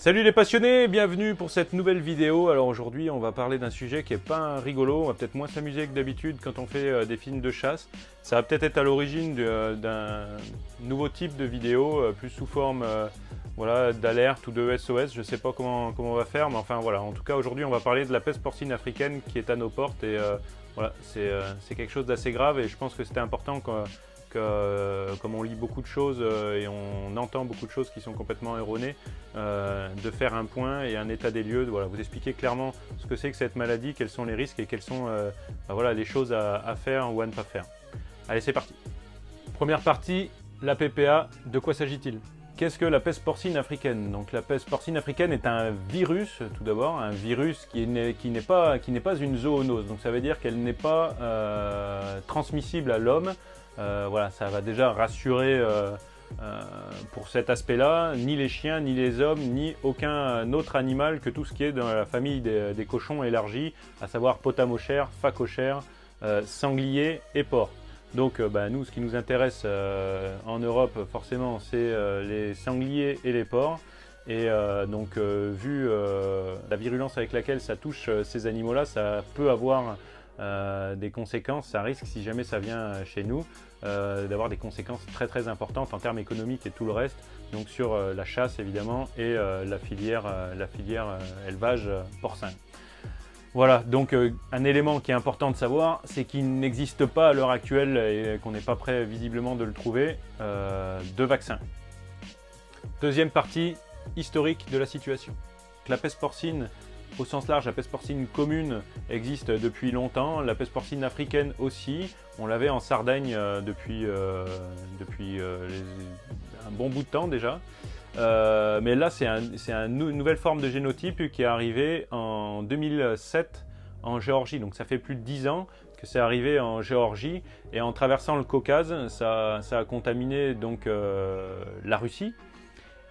Salut les passionnés, bienvenue pour cette nouvelle vidéo. Alors aujourd'hui on va parler d'un sujet qui est pas rigolo, on va peut-être moins s'amuser que d'habitude quand on fait des films de chasse. Ça va peut-être être à l'origine d'un nouveau type de vidéo, plus sous forme voilà, d'alerte ou de SOS, je sais pas comment on va faire, mais enfin voilà. En tout cas aujourd'hui on va parler de la peste porcine africaine qui est à nos portes et voilà, c'est quelque chose d'assez grave et je pense que c'était important comme on lit beaucoup de choses et on entend beaucoup de choses qui sont complètement erronées, de faire un point et un état des lieux, voilà, vous expliquer clairement ce que c'est que cette maladie, quels sont les risques et quelles sont voilà, les choses à faire ou à ne pas faire. Allez, c'est parti. Première partie, la PPA, de quoi s'agit-il ? Qu'est-ce que la peste porcine africaine ? Donc la peste porcine africaine est un virus, tout d'abord, un virus qui n'est pas une zoonose, donc ça veut dire qu'elle n'est pas transmissible à l'homme. Voilà, ça va déjà rassurer pour cet aspect-là, ni les chiens, ni les hommes, ni aucun autre animal que tout ce qui est dans la famille des cochons élargis, à savoir potamochère, phacochère, sanglier et porc. Donc nous, ce qui nous intéresse en Europe, forcément, c'est les sangliers et les porcs. Et vu la virulence avec laquelle ça touche ces animaux-là, ça peut avoir des conséquences, ça risque, si jamais ça vient chez nous, d'avoir des conséquences très très importantes en termes économiques et tout le reste, donc sur la chasse évidemment et la filière élevage porcin. Voilà, donc un élément qui est important de savoir, c'est qu'il n'existe pas à l'heure actuelle, et qu'on n'est pas prêt visiblement de le trouver, de vaccin. Deuxième partie, historique de la situation. La peste porcine, au sens large, la peste porcine commune existe depuis longtemps, la peste porcine africaine aussi. On l'avait en Sardaigne depuis un bon bout de temps déjà. Mais là, c'est une nouvelle forme de génotype qui est arrivée en 2007 en Géorgie. Donc ça fait plus de 10 ans que c'est arrivé en Géorgie. Et en traversant le Caucase, ça a contaminé donc, la Russie.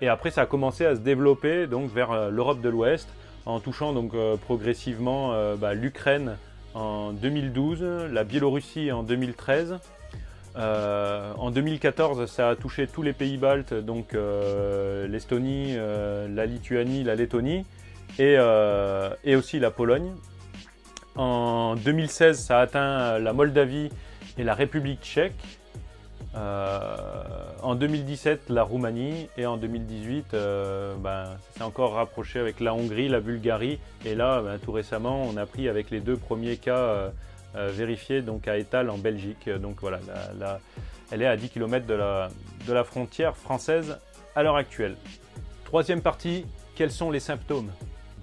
Et après, ça a commencé à se développer donc, vers l'Europe de l'Ouest, en touchant donc, progressivement l'Ukraine en 2012, la Biélorussie en 2013. En 2014, ça a touché tous les pays baltes, donc l'Estonie, la Lituanie, la Lettonie et aussi la Pologne. En 2016, ça a atteint la Moldavie et la République tchèque. En 2017, la Roumanie et en 2018, ça s'est encore rapproché avec la Hongrie, la Bulgarie et là, tout récemment, on a pris avec les deux premiers cas vérifiés donc à Étal en Belgique. Donc voilà, elle est à 10 km de la frontière française à l'heure actuelle. Troisième partie, quels sont les symptômes ?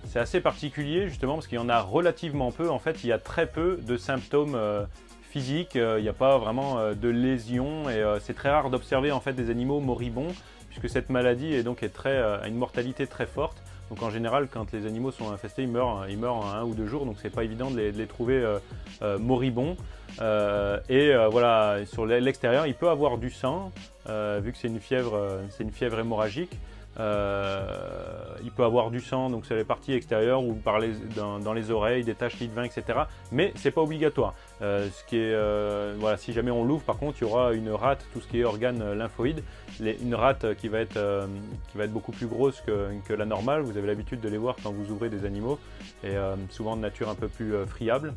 C'est assez particulier justement parce qu'il y en a relativement peu. En fait, il y a très peu de symptômes physique, il n'y a pas vraiment de lésions et c'est très rare d'observer en fait des animaux moribonds puisque cette maladie a une mortalité très forte. Donc en général, quand les animaux sont infestés, ils meurent en 1 ou 2 jours, donc c'est pas évident de les trouver moribonds. Voilà, sur l'extérieur, il peut avoir du sang vu que c'est une fièvre hémorragique. Il peut avoir du sang donc sur les parties extérieures ou dans les oreilles, des taches lit de vin, etc. Mais c'est pas obligatoire. Voilà, si jamais on l'ouvre, par contre, il y aura une rate, tout ce qui est organes lymphoïdes, une rate qui va être beaucoup plus grosse que la normale. Vous avez l'habitude de les voir quand vous ouvrez des animaux et souvent de nature un peu plus friable.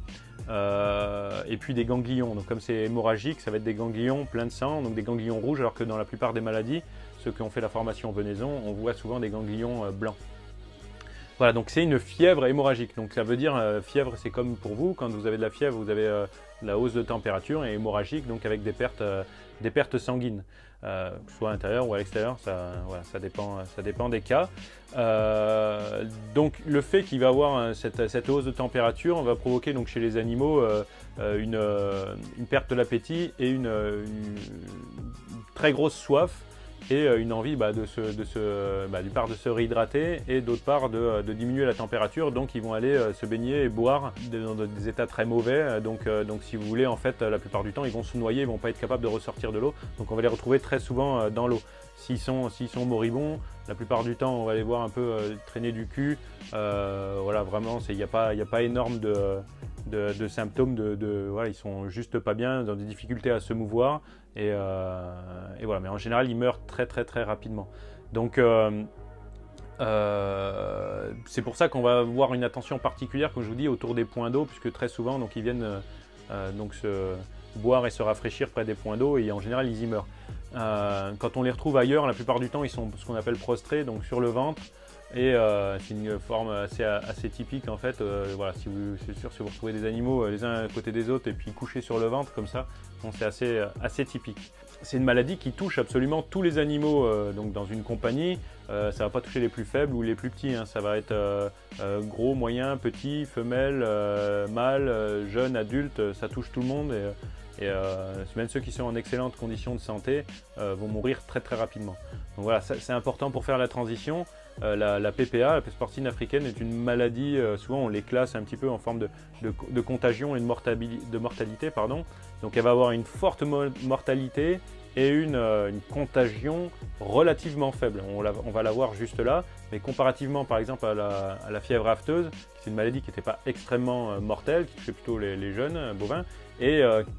Et puis des ganglions. Donc comme c'est hémorragique, ça va être des ganglions pleins de sang, donc des ganglions rouges, alors que dans la plupart des maladies, ceux qui ont fait la formation venaison, on voit souvent des ganglions blancs. Voilà, donc c'est une fièvre hémorragique. Donc ça veut dire, fièvre, c'est comme pour vous, quand vous avez de la fièvre, vous avez la hausse de température, et hémorragique, donc avec des pertes sanguines, soit à l'intérieur ou à l'extérieur, ça dépend des cas. Donc le fait qu'il va avoir cette hausse de température va provoquer donc, chez les animaux une perte de l'appétit et une très grosse soif. Et une envie d'une part de se réhydrater et d'autre part de diminuer la température, donc ils vont aller se baigner et boire dans des états très mauvais, donc si vous voulez en fait la plupart du temps ils vont se noyer, ils vont pas être capables de ressortir de l'eau, donc on va les retrouver très souvent dans l'eau. S'ils sont moribonds, la plupart du temps on va les voir un peu traîner du cul, voilà vraiment il n'y a pas énorme de symptômes, voilà, ils sont juste pas bien, dans des difficultés à se mouvoir et voilà, mais en général ils meurent très rapidement. Donc C'est pour ça qu'on va avoir une attention particulière, comme je vous dis, autour des points d'eau, puisque très souvent donc, ils viennent donc se boire et se rafraîchir près des points d'eau, et en général ils y meurent. Quand on les retrouve ailleurs, la plupart du temps ils sont ce qu'on appelle prostrés, donc sur le ventre, et c'est une forme assez typique en fait. Voilà, c'est sûr, si vous retrouvez des animaux les uns à côté des autres et puis couchés sur le ventre comme ça, bon, c'est assez typique. C'est une maladie qui touche absolument tous les animaux donc dans une compagnie. Ça ne va pas toucher les plus faibles ou les plus petits, hein. Ça va être gros, moyen, petit, femelle, mâle, jeune, adulte, ça touche tout le monde. Et même ceux qui sont en excellente condition de santé vont mourir très très rapidement. Donc voilà, c'est important pour faire la transition. La PPA, la peste porcine africaine, est une maladie, souvent on les classe un petit peu en forme de contagion et de mortalité. Pardon. Donc elle va avoir une forte mortalité et une contagion relativement faible. On va la voir juste là, mais comparativement par exemple à la fièvre afteuse, c'est une maladie qui n'était pas extrêmement mortelle, qui touchait plutôt les jeunes bovins,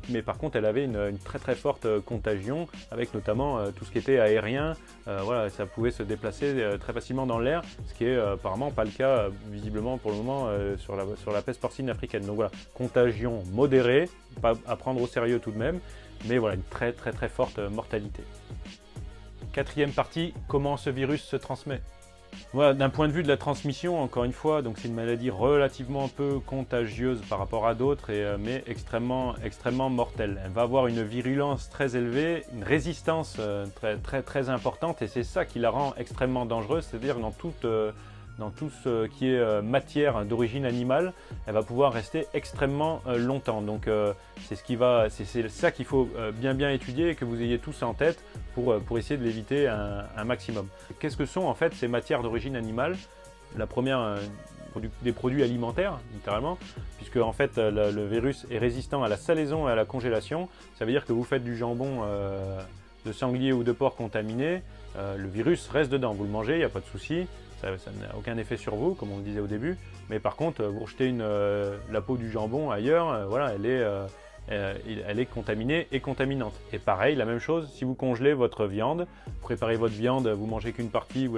mais par contre elle avait une très très forte contagion, avec notamment tout ce qui était aérien. Voilà, ça pouvait se déplacer très facilement dans l'air, ce qui est apparemment pas le cas visiblement pour le moment sur la peste porcine africaine. Donc voilà, contagion modérée, pas à prendre au sérieux tout de même, mais voilà, une très très très forte mortalité. Quatrième partie, comment ce virus se transmet. Voilà, d'un point de vue de la transmission, encore une fois, donc c'est une maladie relativement peu contagieuse par rapport à d'autres, mais extrêmement mortelle. Elle va avoir une virulence très élevée, une résistance très importante, et c'est ça qui la rend extrêmement dangereuse, c'est-à-dire dans tout ce qui est matière d'origine animale, elle va pouvoir rester extrêmement longtemps. Donc c'est ça qu'il faut bien étudier et que vous ayez tous en tête pour essayer de l'éviter un maximum. Qu'est-ce que sont en fait ces matières d'origine animale? La première, des produits alimentaires, littéralement, puisque en fait le virus est résistant à la salaison et à la congélation. Ça veut dire que vous faites du jambon de sanglier ou de porc contaminé, le virus reste dedans. Vous le mangez, il n'y a pas de souci. Ça n'a aucun effet sur vous, comme on le disait au début, mais par contre, vous rejetez la peau du jambon ailleurs, voilà, elle est contaminée et contaminante. Et pareil, la même chose, si vous congelez votre viande, vous préparez votre viande, vous mangez qu'une partie,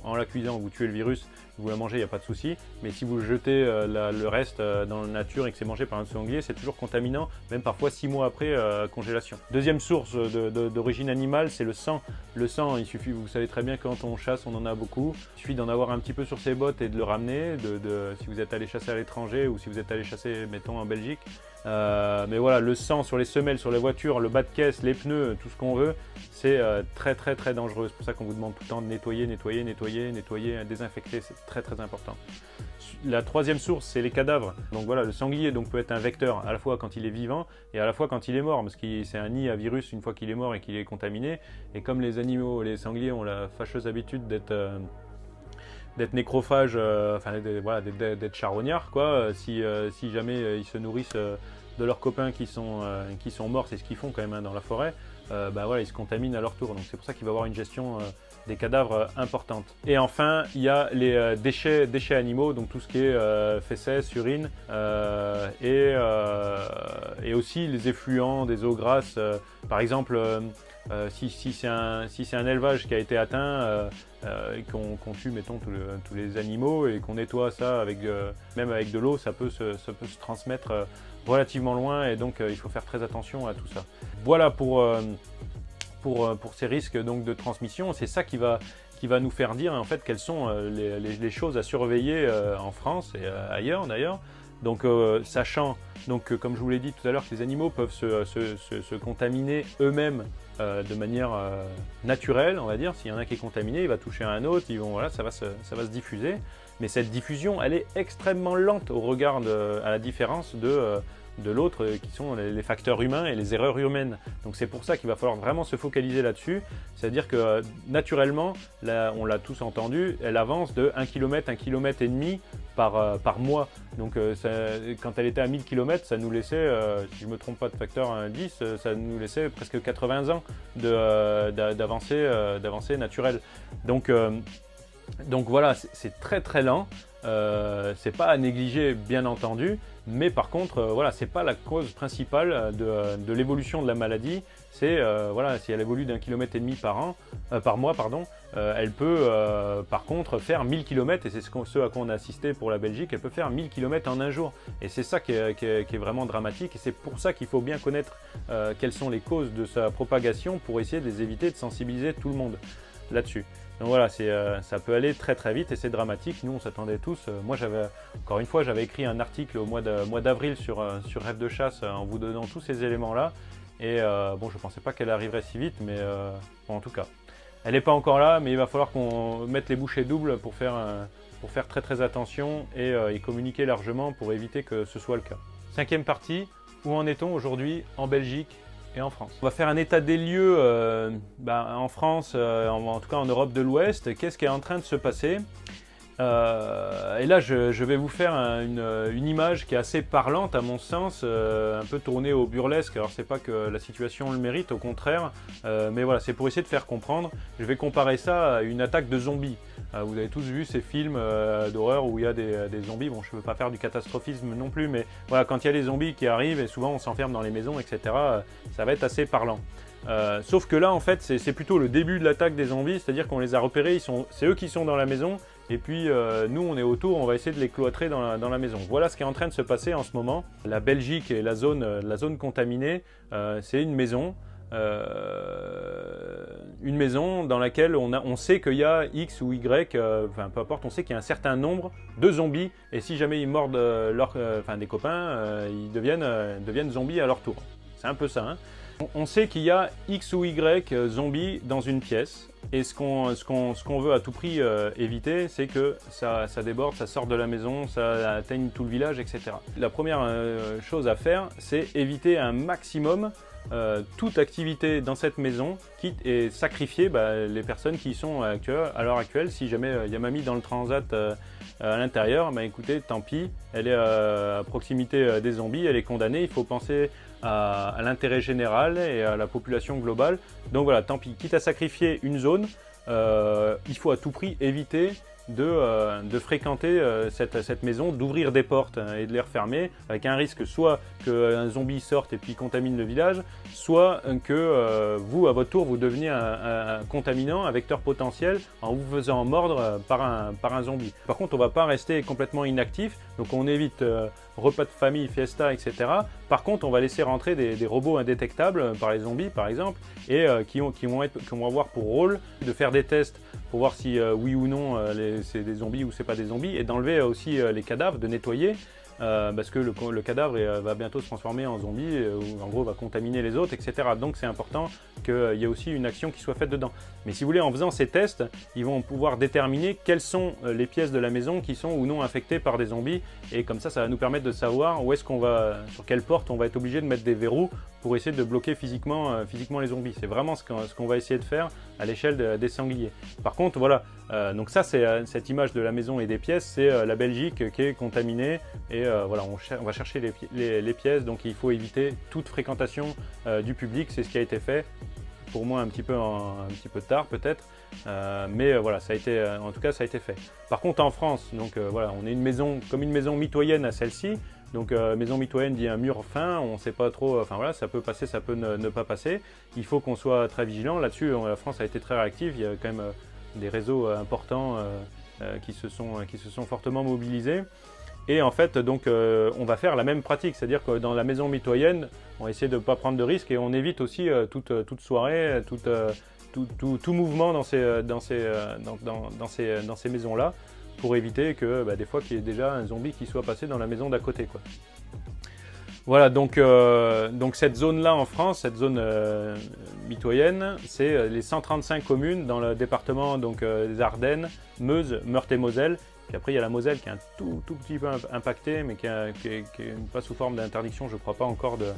en la cuisant, vous tuez le virus, vous la mangez, il n'y a pas de souci. Mais si vous jetez le reste dans la nature et que c'est mangé par un sanglier, c'est toujours contaminant, même parfois 6 mois après congélation. Deuxième source d'origine animale, c'est le sang. Le sang, il suffit, vous savez très bien que quand on chasse, on en a beaucoup. Il suffit d'en avoir un petit peu sur ses bottes et de le ramener, si vous êtes allé chasser à l'étranger ou si vous êtes allé chasser, mettons, en Belgique. Mais voilà, le sang sur les semelles, sur les voitures, le bas de caisse, les pneus, tout ce qu'on veut, c'est très dangereux. C'est pour ça qu'on vous demande tout le temps de nettoyer, désinfecter, c'est très important. La troisième source, c'est les cadavres. Donc voilà, le sanglier peut être un vecteur à la fois quand il est vivant et à la fois quand il est mort, parce que c'est un nid à virus une fois qu'il est mort et qu'il est contaminé. Et comme les animaux, les sangliers ont la fâcheuse habitude d'être nécrophages, d'être charognards, quoi. Si jamais ils se nourrissent de leurs copains qui sont morts, c'est ce qu'ils font quand même dans la forêt, voilà, ils se contaminent à leur tour. Donc c'est pour ça qu'il va y avoir une gestion des cadavres importante. Et enfin, il y a les déchets animaux, donc tout ce qui est fesses, urine, et aussi les effluents des eaux grasses. Par exemple, si c'est un élevage qui a été atteint, et qu'on tue, mettons, tous les animaux et qu'on nettoie ça même avec de l'eau, ça peut se transmettre relativement loin, et donc il faut faire très attention à tout ça. Voilà pour ces risques donc, de transmission. C'est ça qui va nous faire dire en fait quelles sont les choses à surveiller en France et ailleurs d'ailleurs. Donc sachant, comme je vous l'ai dit tout à l'heure, que les animaux peuvent se contaminer eux-mêmes de manière naturelle, on va dire. S'il y en a un qui est contaminé, il va toucher un autre, voilà, ça va se diffuser. Mais cette diffusion, elle est extrêmement lente au regard à la différence de l'autre, qui sont les facteurs humains et les erreurs humaines. Donc c'est pour ça qu'il va falloir vraiment se focaliser là-dessus. C'est-à-dire que naturellement, là, on l'a tous entendu, elle avance de 1 km, 1,5 km par mois. Donc quand elle était à 1000 km, ça nous laissait, si je ne me trompe pas de facteur 10, ça nous laissait presque 80 ans d'avancée naturelle. Donc voilà, c'est très lent. C'est pas à négliger, bien entendu, mais par contre, voilà, c'est pas la cause principale de l'évolution de la maladie. c'est voilà, si elle évolue d'1,5 km par mois, pardon, elle peut par contre faire 1000 km, et c'est ce à quoi on a assisté pour la Belgique, elle peut faire 1000 km en un jour. Et c'est ça qui est vraiment dramatique, et c'est pour ça qu'il faut bien connaître quelles sont les causes de sa propagation pour essayer de les éviter, de sensibiliser tout le monde là-dessus. Donc voilà, ça peut aller très très vite et c'est dramatique. Nous on s'attendait tous, moi encore une fois j'avais écrit un article au mois d'avril sur Rêve de chasse en vous donnant tous ces éléments là, et bon, je pensais pas qu'elle arriverait si vite, mais bon, en tout cas elle n'est pas encore là, mais il va falloir qu'on mette les bouchées doubles pour faire très très attention et communiquer largement pour éviter que ce soit le cas. Cinquième partie, où en est-on aujourd'hui en Belgique et en France? On va faire un état des lieux en France, en tout cas en Europe de l'Ouest. Qu'est-ce qui est en train de se passer? Et là, je vais vous faire une image qui est assez parlante à mon sens, un peu tournée au burlesque. Alors c'est pas que la situation le mérite, au contraire, mais voilà, c'est pour essayer de faire comprendre. Je vais comparer ça à une attaque de zombies. Vous avez tous vu ces films d'horreur où il y a des zombies. Bon, je ne veux pas faire du catastrophisme non plus, mais voilà, quand il y a les zombies qui arrivent, et souvent on s'enferme dans les maisons, etc., ça va être assez parlant. Sauf que là, en fait, c'est plutôt le début de l'attaque des zombies, c'est-à-dire qu'on les a repérés, c'est eux qui sont dans la maison, et puis nous, on est autour, on va essayer de les cloîtrer dans la maison. Voilà ce qui est en train de se passer en ce moment. La Belgique et la zone contaminée, c'est une maison dans laquelle on sait qu'il y a X ou Y, enfin peu importe, on sait qu'il y a un certain nombre de zombies, et si jamais ils mordent des copains, ils deviennent zombies à leur tour. C'est un peu ça, hein. On sait qu'il y a X ou Y zombies dans une pièce, et ce qu'on veut à tout prix éviter, c'est que ça déborde, ça sort de la maison, ça atteigne tout le village, etc. La première chose à faire, c'est éviter un maximum toute activité dans cette maison, quitte et sacrifier les personnes qui y sont à l'heure actuelle. Si jamais il y a mamie dans le transat à l'intérieur, écoutez, tant pis, elle est à proximité des zombies, elle est condamnée, il faut penser à l'intérêt général et à la population globale. Donc voilà, tant pis, quitte à sacrifier une zone, il faut à tout prix éviter de fréquenter cette maison, d'ouvrir des portes et de les refermer, avec un risque soit qu'un zombie sorte et puis contamine le village, soit que vous, à votre tour, vous deveniez un contaminant, un vecteur potentiel en vous faisant mordre par un zombie. Par contre, on ne va pas rester complètement inactif, donc on évite repas de famille, fiesta, etc. Par contre, on va laisser rentrer des robots indétectables par les zombies, par exemple, et qui vont avoir pour rôle de faire des tests pour voir si oui ou non c'est des zombies ou c'est pas des zombies, et d'enlever aussi les cadavres, de nettoyer, parce que le cadavre va bientôt se transformer en zombie, ou en gros va contaminer les autres, etc. Donc c'est important qu'il y ait aussi une action qui soit faite dedans. Mais si vous voulez, en faisant ces tests, ils vont pouvoir déterminer quelles sont les pièces de la maison qui sont ou non infectées par des zombies, et comme ça va nous permettre de savoir où est-ce sur quelle porte on va être obligé de mettre des verrous pour essayer de bloquer physiquement les zombies. C'est vraiment ce qu'on va essayer de faire à l'échelle des sangliers. Par contre, voilà, donc ça c'est cette image de la maison et des pièces, c'est la Belgique qui est contaminée, et voilà, on va chercher les pièces, donc il faut éviter toute fréquentation du public, c'est ce qui a été fait. Pour moi un petit peu tard peut-être, mais voilà, en tout cas ça a été fait. Par contre en France, donc voilà, on est une maison mitoyenne à celle-ci. Donc maison mitoyenne dit un mur fin, on ne sait pas trop, enfin voilà, ça peut passer, ça peut ne pas passer. Il faut qu'on soit très vigilant là-dessus. La France a été très réactive, il y a quand même des réseaux importants qui se sont fortement mobilisés. Et en fait, donc, on va faire la même pratique, c'est-à-dire que dans la maison mitoyenne, on va essayer de ne pas prendre de risques, et on évite aussi toute soirée, tout mouvement dans ces maisons-là, pour éviter que des fois qu'il y ait déjà un zombie qui soit passé dans la maison d'à côté, quoi. Voilà, donc cette zone-là en France, cette zone mitoyenne, c'est les 135 communes dans le département des Ardennes, Meuse, Meurthe-et-Moselle. Puis après, il y a la Moselle qui est un tout petit peu impactée, mais qui est pas sous forme d'interdiction, je ne crois pas encore, de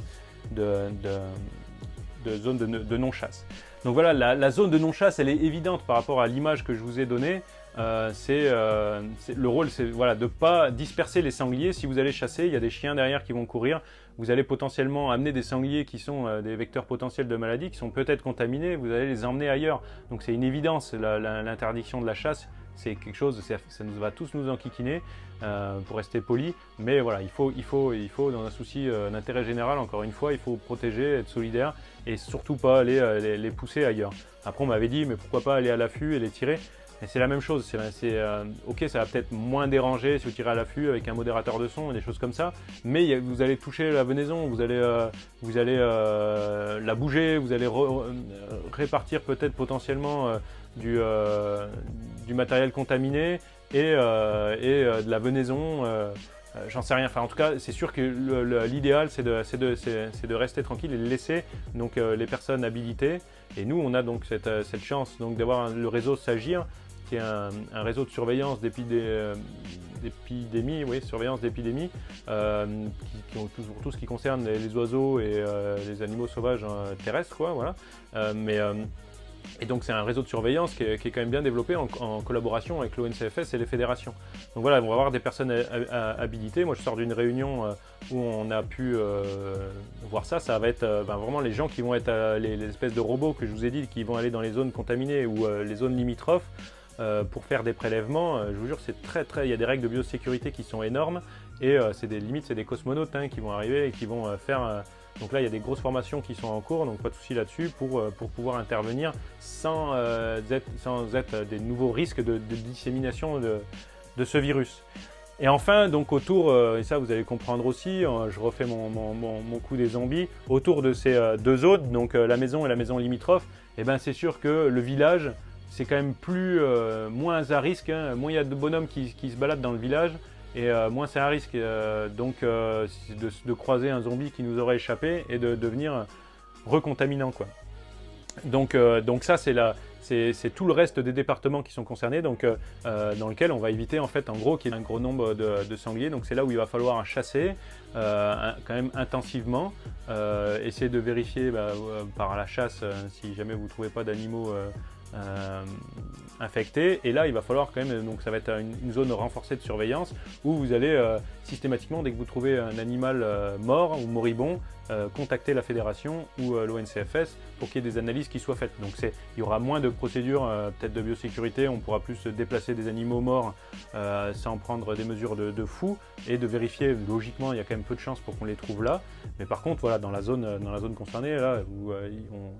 zone de non-chasse. Donc voilà, la zone de non-chasse, elle est évidente par rapport à l'image que je vous ai donnée. Le rôle, c'est voilà, de ne pas disperser les sangliers. Si vous allez chasser, il y a des chiens derrière qui vont courir. Vous allez potentiellement amener des sangliers qui sont des vecteurs potentiels de maladies, qui sont peut-être contaminés. Vous allez les emmener ailleurs. Donc c'est une évidence, l'interdiction de la chasse. c'est quelque chose, ça nous va tous nous enquiquiner pour rester poli, mais voilà, il faut dans un souci d'intérêt général, encore une fois, il faut protéger, être solidaire et surtout pas aller les pousser ailleurs. Après on m'avait dit mais pourquoi pas aller à l'affût et les tirer. Et c'est la même chose, ok, ça va peut-être moins déranger si vous tirez à l'affût avec un modérateur de son et des choses comme ça, mais vous allez toucher la venaison, vous allez la bouger, vous allez répartir peut-être potentiellement du matériel contaminé et de la venaison, j'en sais rien. Enfin, en tout cas, c'est sûr que l'idéal, c'est de rester tranquille et de laisser donc, les personnes habilitées. Et nous, on a donc cette chance donc, d'avoir le réseau Sagir, qui est un réseau de surveillance d'épidémies, oui, surveillance d'épidémies, pour tout ce qui concerne les oiseaux et les animaux sauvages terrestres, quoi, voilà. Et donc c'est un réseau de surveillance qui est quand même bien développé en collaboration avec l'ONCFS et les fédérations. Donc voilà, on va avoir des personnes habilitées. Moi je sors d'une réunion où on a pu voir ça. Ça va être vraiment les gens qui vont être les espèces de robots que je vous ai dit, qui vont aller dans les zones contaminées ou les zones limitrophes pour faire des prélèvements. Je vous jure, il y a des règles de biosécurité qui sont énormes et c'est des cosmonautes qui vont arriver et qui vont faire... Donc là, il y a des grosses formations qui sont en cours, donc pas de souci là-dessus pour pouvoir intervenir sans être des nouveaux risques de dissémination de ce virus. Et enfin, donc autour, et ça vous allez comprendre aussi, je refais mon coup des zombies, autour de ces deux zones, donc la maison et la maison limitrophe, et ben c'est sûr que le village, c'est quand même moins à risque, moins il y a de bonhommes qui se baladent dans le village, et moins c'est un risque de croiser un zombie qui nous aurait échappé et de devenir recontaminant, quoi. Donc ça c'est tout le reste des départements qui sont concernés, donc dans lequel on va éviter en fait en gros qu'il y ait un gros nombre de sangliers. Donc c'est là où il va falloir chasser quand même intensivement, essayer de vérifier par la chasse si jamais vous ne trouvez pas d'animaux infectés, et là il va falloir quand même, donc ça va être une zone renforcée de surveillance où vous allez systématiquement, dès que vous trouvez un animal mort ou moribond, contacter la fédération ou l'ONCFS pour qu'il y ait des analyses qui soient faites. Donc il y aura moins de procédures peut-être de biosécurité, on pourra plus déplacer des animaux morts sans prendre des mesures de fou et de vérifier. Logiquement il y a quand même peu de chances pour qu'on les trouve là, mais par contre voilà, dans la zone concernée là où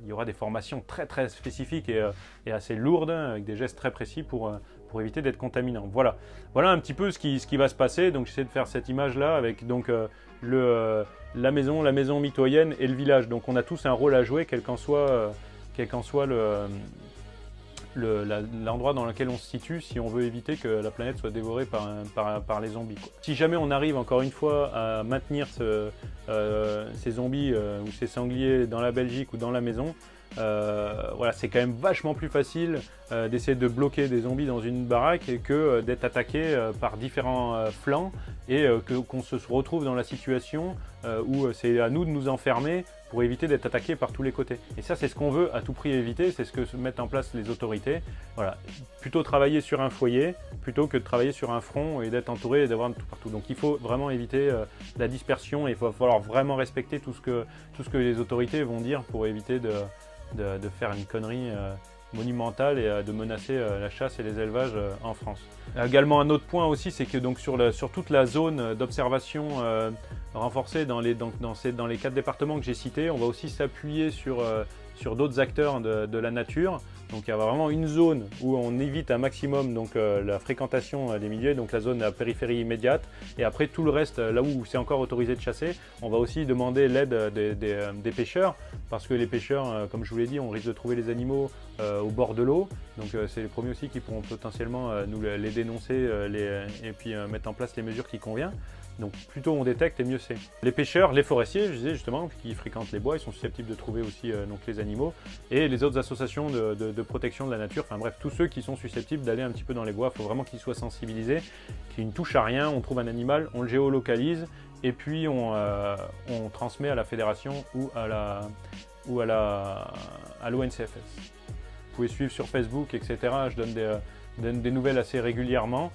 il y aura des formations très spécifiques et assez lourdes avec des gestes très précis pour éviter d'être contaminant. Voilà un petit peu ce qui va se passer. Donc j'essaie de faire cette image là avec donc la maison mitoyenne et le village. Donc on a tous un rôle à jouer, quel qu'en soit l'endroit dans lequel on se situe, si on veut éviter que la planète soit dévorée par les zombies, quoi. Si jamais on arrive encore une fois à maintenir ces zombies ou ces sangliers dans la Belgique ou dans la maison, voilà, c'est quand même vachement plus facile d'essayer de bloquer des zombies dans une baraque que d'être attaqué par différents flancs et qu'on se retrouve dans la situation où c'est à nous de nous enfermer pour éviter d'être attaqué par tous les côtés. Et ça, c'est ce qu'on veut à tout prix éviter, c'est ce que mettent en place les autorités. Voilà, plutôt travailler sur un foyer plutôt que de travailler sur un front et d'être entouré et d'avoir tout partout. Donc il faut vraiment éviter la dispersion et il va falloir vraiment respecter tout ce que les autorités vont dire pour éviter de faire une connerie monumentale et de menacer la chasse et les élevages en France. Également un autre point aussi, c'est que donc sur toute la zone d'observation renforcée dans les 4 départements que j'ai cités, on va aussi s'appuyer sur d'autres acteurs de la nature. Donc il y a vraiment une zone où on évite un maximum donc, la fréquentation des milieux, donc la zone à périphérie immédiate. Et après tout le reste, là où c'est encore autorisé de chasser, on va aussi demander l'aide des pêcheurs, parce que les pêcheurs, comme je vous l'ai dit, on risque de trouver les animaux au bord de l'eau. Donc c'est les premiers aussi qui pourront potentiellement nous les dénoncer et puis mettre en place les mesures qui conviennent. Donc plus tôt on détecte et mieux c'est. Les pêcheurs, les forestiers, je disais justement, qui fréquentent les bois, ils sont susceptibles de trouver aussi donc les animaux. Et les autres associations de protection de la nature, enfin bref, tous ceux qui sont susceptibles d'aller un petit peu dans les bois, il faut vraiment qu'ils soient sensibilisés, qu'ils ne touchent à rien, on trouve un animal, on le géolocalise et puis on transmet à la fédération ou à l'ONCFS. Vous pouvez suivre sur Facebook, etc. Je donne des nouvelles assez régulièrement.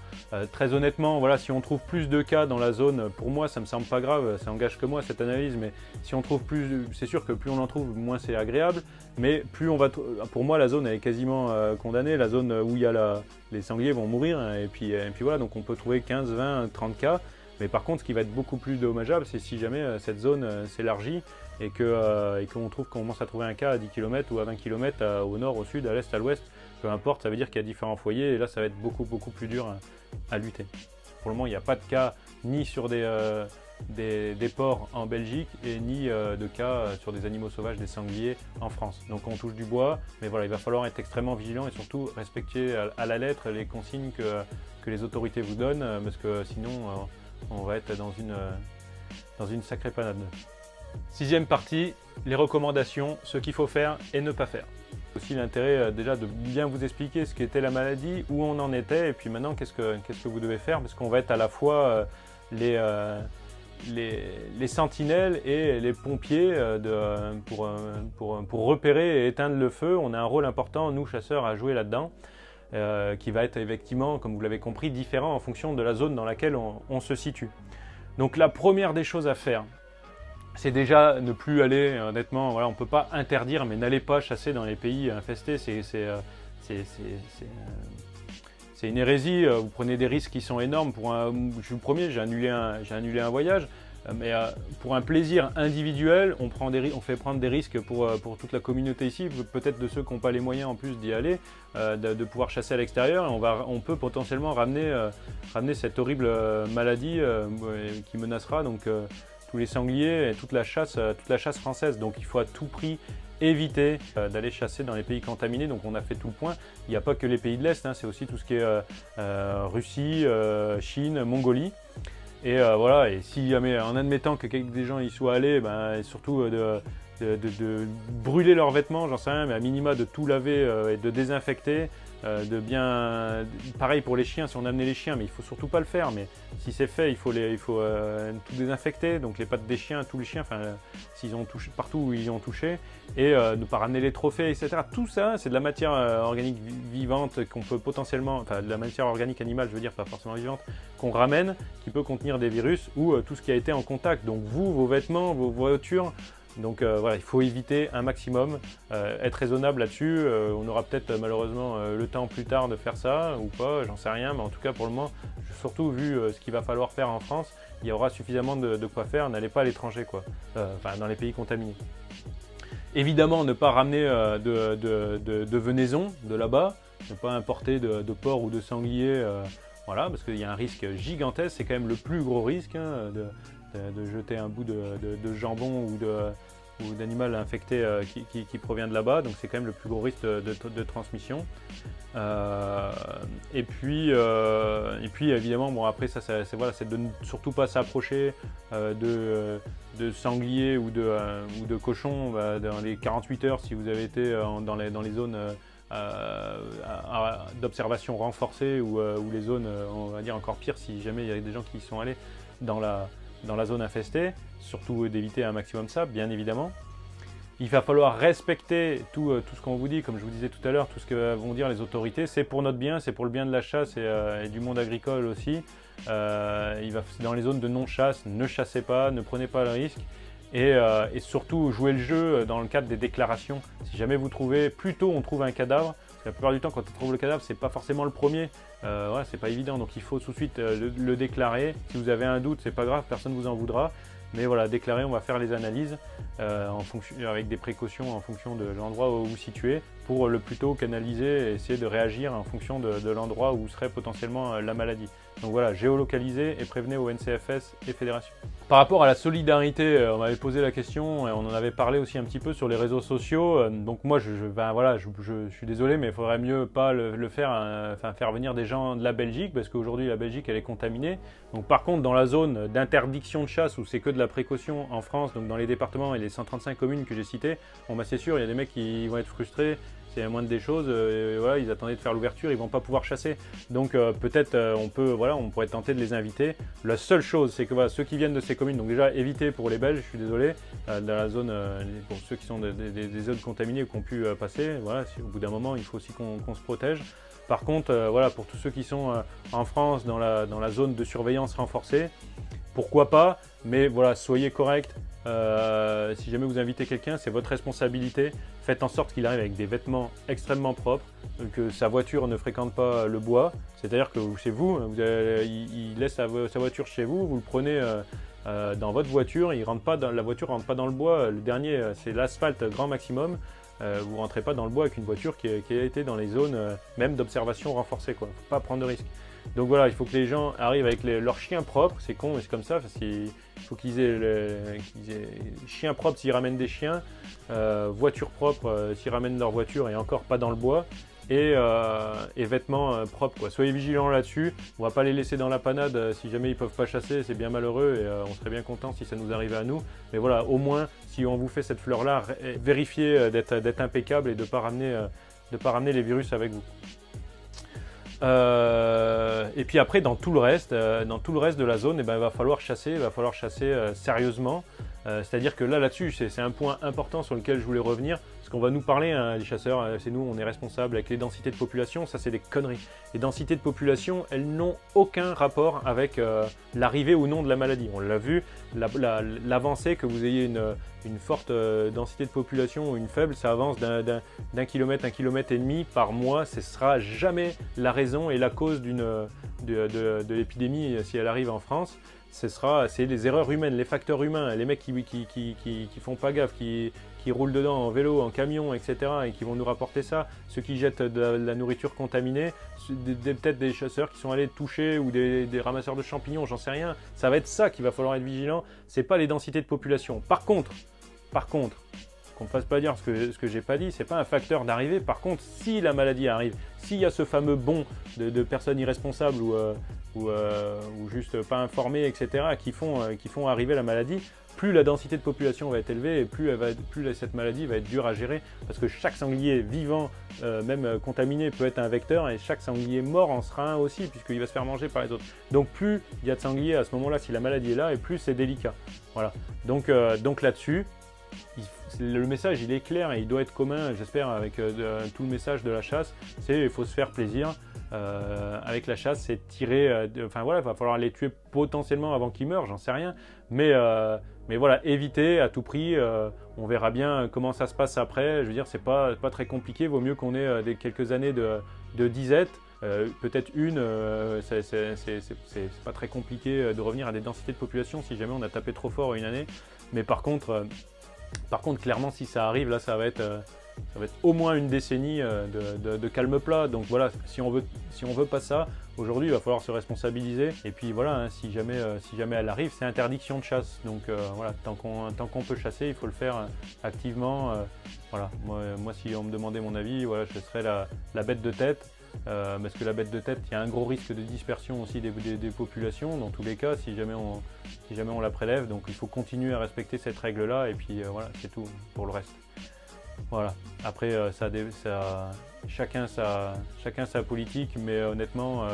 Très honnêtement, voilà, si on trouve plus de cas dans la zone, pour moi ça me semble pas grave, ça engage que moi cette analyse, mais si on trouve plus, c'est sûr que plus on en trouve, moins c'est agréable, mais plus on va, pour moi la zone elle est quasiment condamnée, la zone où il y a les sangliers vont mourir, hein, et puis voilà, donc on peut trouver 15, 20, 30 cas, mais par contre ce qui va être beaucoup plus dommageable, c'est si jamais cette zone s'élargit et qu'on trouve qu'on commence à trouver un cas à 10 km ou à 20 km au nord, au sud, à l'est, à l'ouest, peu importe, ça veut dire qu'il y a différents foyers et là ça va être beaucoup plus dur à lutter. Pour le moment, il n'y a pas de cas ni sur des porcs en Belgique et ni de cas sur des animaux sauvages, des sangliers en France. Donc on touche du bois, mais voilà, il va falloir être extrêmement vigilant et surtout respecter à la lettre les consignes que les autorités vous donnent, parce que sinon on va être dans une sacrée panade. Sixième partie, les recommandations, ce qu'il faut faire et ne pas faire. Aussi l'intérêt déjà de bien vous expliquer ce qu'était la maladie, où on en était et puis maintenant qu'est-ce que vous devez faire, parce qu'on va être à la fois les sentinelles et les pompiers pour repérer et éteindre le feu. On a un rôle important, nous chasseurs, à jouer là-dedans, qui va être effectivement, comme vous l'avez compris, différent en fonction de la zone dans laquelle on se situe. Donc la première des choses à faire, c'est déjà ne plus aller, honnêtement, voilà, on ne peut pas interdire, mais n'allez pas chasser dans les pays infestés, c'est une hérésie, vous prenez des risques qui sont énormes. Je suis le premier, j'ai annulé un voyage, mais pour un plaisir individuel, on fait prendre des risques pour toute la communauté ici, peut-être de ceux qui n'ont pas les moyens en plus d'y aller, de pouvoir chasser à l'extérieur, et on peut potentiellement ramener cette horrible maladie qui menacera donc tous les sangliers et toute la chasse française. Donc il faut à tout prix éviter d'aller chasser dans les pays contaminés. Donc on a fait tout le point. Il n'y a pas que les pays de l'Est, hein, c'est aussi tout ce qui est Russie, Chine, Mongolie. Et voilà, et si jamais, en admettant que des gens y soient allés, et surtout de brûler leurs vêtements, j'en sais rien, mais à minima de tout laver et de désinfecter, pareil pour les chiens, si on amenait les chiens, mais il faut surtout pas le faire, mais si c'est fait, il faut tout désinfecter, donc les pattes des chiens, tous les chiens, s'ils ont touché, partout où ils ont touché, et ne pas ramener les trophées, etc. Tout ça, c'est de la matière organique vivante qu'on peut potentiellement, enfin de la matière organique animale, je veux dire, pas forcément vivante, qu'on ramène, qui peut contenir des virus ou tout ce qui a été en contact, donc vous, vos vêtements, vos voitures. Donc voilà, il faut éviter un maximum, être raisonnable là-dessus. On aura peut-être malheureusement le temps plus tard de faire ça ou pas, j'en sais rien, mais en tout cas pour le moment, surtout vu ce qu'il va falloir faire en France, il y aura suffisamment de quoi faire, n'allez pas à l'étranger, dans les pays contaminés. Évidemment, ne pas ramener de venaison de là-bas, ne pas importer de porc ou de sanglier, voilà, parce qu'il y a un risque gigantesque, c'est quand même le plus gros risque, hein, de jeter un bout de jambon ou d'animal infecté qui provient de là-bas, donc c'est quand même le plus gros risque de transmission. Et puis évidemment, bon, après ça c'est de ne surtout pas s'approcher de sangliers ou de cochons dans les 48 heures si vous avez été dans les zones d'observation renforcée ou les zones, on va dire encore pire si jamais il y a des gens qui y sont allés dans la zone infestée, surtout d'éviter un maximum ça, bien évidemment. Il va falloir respecter tout ce qu'on vous dit, comme je vous disais tout à l'heure, tout ce que vont dire les autorités, c'est pour notre bien, c'est pour le bien de la chasse et du monde agricole aussi. Dans les zones de non-chasse, ne chassez pas, ne prenez pas le risque. Et surtout jouez le jeu dans le cadre des déclarations. Si jamais vous trouvez, plus tôt on trouve un cadavre, parce que la plupart du temps quand on trouve le cadavre c'est pas forcément le premier, c'est pas évident, donc il faut tout de suite le déclarer. Si vous avez un doute c'est pas grave, personne ne vous en voudra, mais voilà, déclarer, on va faire les analyses avec des précautions en fonction de l'endroit où vous vous situez, pour le plus tôt canaliser et essayer de réagir en fonction de l'endroit où serait potentiellement la maladie. Donc voilà, géolocalisez et prévenez au NCFS et fédération. Par rapport à la solidarité, on m'avait posé la question et on en avait parlé aussi un petit peu sur les réseaux sociaux. Donc moi, je suis désolé, mais il faudrait mieux pas le faire, faire venir des gens de la Belgique, parce qu'aujourd'hui la Belgique elle est contaminée. Donc par contre, dans la zone d'interdiction de chasse où c'est que de la précaution en France, donc dans les départements et les 135 communes que j'ai citées, c'est sûr, il y a des mecs qui vont être frustrés. C'est la moindre des choses, voilà, ils attendaient de faire l'ouverture, ils vont pas pouvoir chasser. Donc peut-être on pourrait tenter de les inviter. La seule chose, c'est que ceux qui viennent de ces communes, donc déjà évitez pour les Belges, je suis désolé, dans la zone, pour ceux qui sont des zones contaminées ou qui ont pu passer, voilà, au bout d'un moment il faut aussi qu'on se protège. Par contre, voilà, pour tous ceux qui sont en France dans la zone de surveillance renforcée, pourquoi pas, mais voilà, soyez corrects. Si jamais vous invitez quelqu'un, c'est votre responsabilité. Faites en sorte qu'il arrive avec des vêtements extrêmement propres, que sa voiture ne fréquente pas le bois. C'est-à-dire que chez vous, il laisse sa voiture chez vous, vous le prenez dans votre voiture, la voiture ne rentre pas dans le bois. Le dernier, c'est l'asphalte grand maximum. Vous ne rentrez pas dans le bois avec une voiture qui a été dans les zones même d'observation renforcée. Il ne faut pas prendre de risques. Donc voilà, il faut que les gens arrivent avec leurs chiens propres. C'est con, mais c'est comme ça. Parce qu'il faut qu'ils aient chiens propres s'ils ramènent des chiens, voitures propres s'ils ramènent leur voiture et encore pas dans le bois. Et vêtements propres, quoi. Soyez vigilants là-dessus. On ne va pas les laisser dans la panade si jamais ils ne peuvent pas chasser. C'est bien malheureux et on serait bien content si ça nous arrivait à nous. Mais voilà, au moins, si on vous fait cette fleur-là, vérifiez d'être impeccable et de ne pas ramener les virus avec vous. Et puis après, dans tout le reste de la zone, il va falloir chasser sérieusement. C'est-à-dire que là-dessus, c'est un point important sur lequel je voulais revenir. Parce qu'on va nous parler, hein, les chasseurs, c'est nous, on est responsables avec les densités de population. Ça, c'est des conneries. Les densités de population, elles n'ont aucun rapport avec l'arrivée ou non de la maladie. On l'a vu, l'avancée, que vous ayez une forte densité de population ou une faible, ça avance d'un kilomètre, 1,5 km par mois. Ce ne sera jamais la raison et la cause de l'épidémie si elle arrive en France. C'est les erreurs humaines, les facteurs humains, les mecs qui font pas gaffe, qui roulent dedans en vélo, en camion, etc. et qui vont nous rapporter ça, ceux qui jettent de la nourriture contaminée, peut-être des chasseurs qui sont allés toucher ou des ramasseurs de champignons, j'en sais rien. Ça va être ça qu'il va falloir être vigilant, c'est pas les densités de population. Par contre, qu'on ne fasse pas dire ce que j'ai pas dit, c'est pas un facteur d'arrivée. Par contre, si la maladie arrive, s'il y a ce fameux bond de personnes irresponsables ou juste pas informées, etc., qui font arriver la maladie, plus la densité de population va être élevée et plus cette maladie va être dure à gérer, parce que chaque sanglier vivant, même contaminé, peut être un vecteur, et chaque sanglier mort en sera un aussi, puisqu'il va se faire manger par les autres. Donc plus il y a de sangliers à ce moment-là, si la maladie est là, et plus c'est délicat. Voilà. Donc là-dessus, le message il est clair et il doit être commun, j'espère, avec tout le message de la chasse, c'est il faut se faire plaisir. Avec la chasse, c'est tirer, enfin voilà, il va falloir les tuer potentiellement avant qu'ils meurent, j'en sais rien, mais voilà, éviter à tout prix. On verra bien comment ça se passe après. Je veux dire, c'est pas très compliqué, vaut mieux qu'on ait quelques années de disette. Peut-être c'est pas très compliqué de revenir à des densités de population si jamais on a tapé trop fort une année, mais par contre, clairement, si ça arrive, là, ça va être au moins une décennie de calme plat. Donc voilà, si on veut pas ça, aujourd'hui, il va falloir se responsabiliser. Et puis voilà, hein, si jamais elle arrive, c'est interdiction de chasse. Donc voilà, tant qu'on peut chasser, il faut le faire activement. Voilà, moi, si on me demandait mon avis, voilà, je serais la bête de tête. Parce que la bête de tête, il y a un gros risque de dispersion aussi des populations dans tous les cas si jamais on la prélève. Donc il faut continuer à respecter cette règle là et puis voilà, c'est tout pour le reste. Voilà, après chacun sa politique, mais honnêtement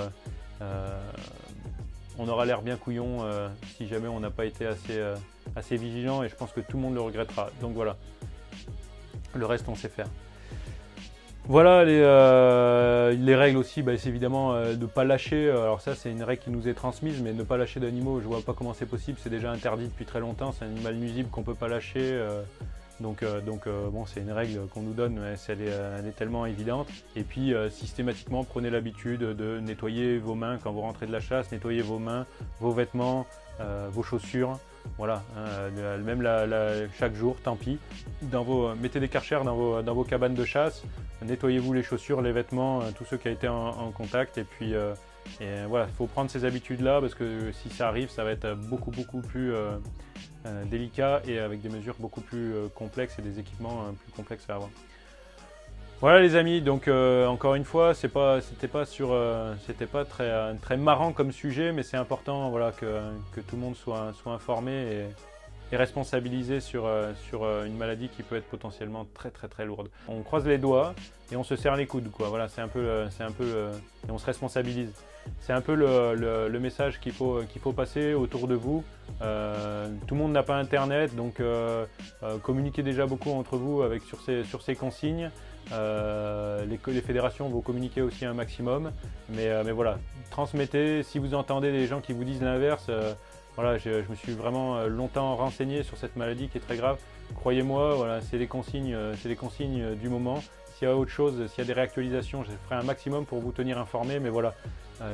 on aura l'air bien couillon si jamais on n'a pas été assez vigilant, et je pense que tout le monde le regrettera. Donc voilà, le reste on sait faire. Voilà les règles aussi, c'est évidemment de ne pas lâcher. Alors ça, c'est une règle qui nous est transmise, mais ne pas lâcher d'animaux, je vois pas comment c'est possible, c'est déjà interdit depuis très longtemps, c'est un animal nuisible qu'on peut pas lâcher. Donc bon, c'est une règle qu'on nous donne, mais elle est tellement évidente. Et puis systématiquement, prenez l'habitude de nettoyer vos mains quand vous rentrez de la chasse, nettoyez vos mains, vos vêtements, vos chaussures. Voilà, même chaque jour, tant pis. Mettez des Karcher dans vos cabanes de chasse, nettoyez-vous les chaussures, les vêtements, tous ceux qui ont été en contact. Et puis voilà, il faut prendre ces habitudes-là, parce que si ça arrive, ça va être beaucoup plus délicat et avec des mesures beaucoup plus complexes et des équipements plus complexes à avoir. Voilà les amis, donc encore une fois, c'était pas très marrant comme sujet, mais c'est important, voilà, que tout le monde soit informé et responsabilisé sur une maladie qui peut être potentiellement très lourde. On croise les doigts et on se serre les coudes, quoi. Voilà, c'est un peu et on se responsabilise. C'est un peu le message qu'il faut passer autour de vous. Tout le monde n'a pas internet, donc communiquez déjà beaucoup entre vous sur ces consignes. Les fédérations vont communiquer aussi un maximum, mais voilà, transmettez. Si vous entendez des gens qui vous disent l'inverse, voilà, je me suis vraiment longtemps renseigné sur cette maladie qui est très grave. Croyez-moi, voilà, c'est les consignes du moment. S'il y a autre chose, s'il y a des réactualisations, je ferai un maximum pour vous tenir informé, mais voilà,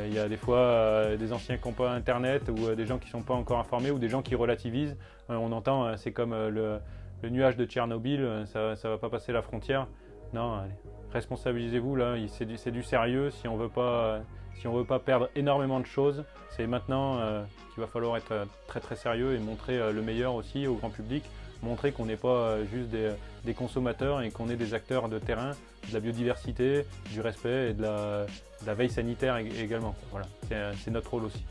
il y a des fois des anciens qui n'ont pas internet ou des gens qui ne sont pas encore informés ou des gens qui relativisent. On entend, c'est comme le nuage de Tchernobyl, ça ne va pas passer la frontière. Non, allez, responsabilisez-vous là, c'est du sérieux. Si on veut pas perdre énormément de choses, c'est maintenant qu'il va falloir être très très sérieux et montrer le meilleur aussi au grand public. Montrer qu'on n'est pas juste des consommateurs et qu'on est des acteurs de terrain, de la biodiversité, du respect et de la veille sanitaire également. Voilà, c'est notre rôle aussi.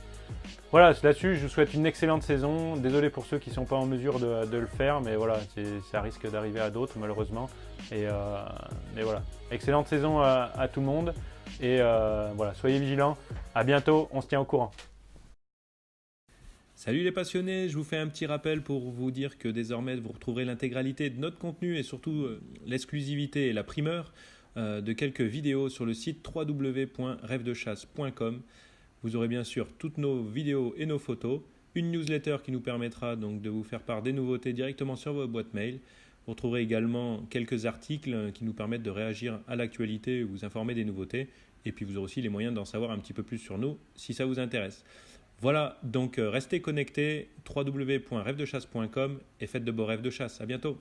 Voilà, là-dessus, je vous souhaite une excellente saison. Désolé pour ceux qui ne sont pas en mesure de le faire, mais voilà, ça risque d'arriver à d'autres malheureusement. Et voilà, excellente saison à tout le monde. Et voilà, soyez vigilants. À bientôt, on se tient au courant. Salut les passionnés, je vous fais un petit rappel pour vous dire que désormais vous retrouverez l'intégralité de notre contenu et surtout l'exclusivité et la primeur de quelques vidéos sur le site www.rêvedechasse.com. Vous aurez bien sûr toutes nos vidéos et nos photos, une newsletter qui nous permettra donc de vous faire part des nouveautés directement sur votre boîte mail. Vous retrouverez également quelques articles qui nous permettent de réagir à l'actualité et vous informer des nouveautés. Et puis vous aurez aussi les moyens d'en savoir un petit peu plus sur nous si ça vous intéresse. Voilà, donc restez connectés, www.rêvedechasse.com et faites de beaux rêves de chasse. À bientôt.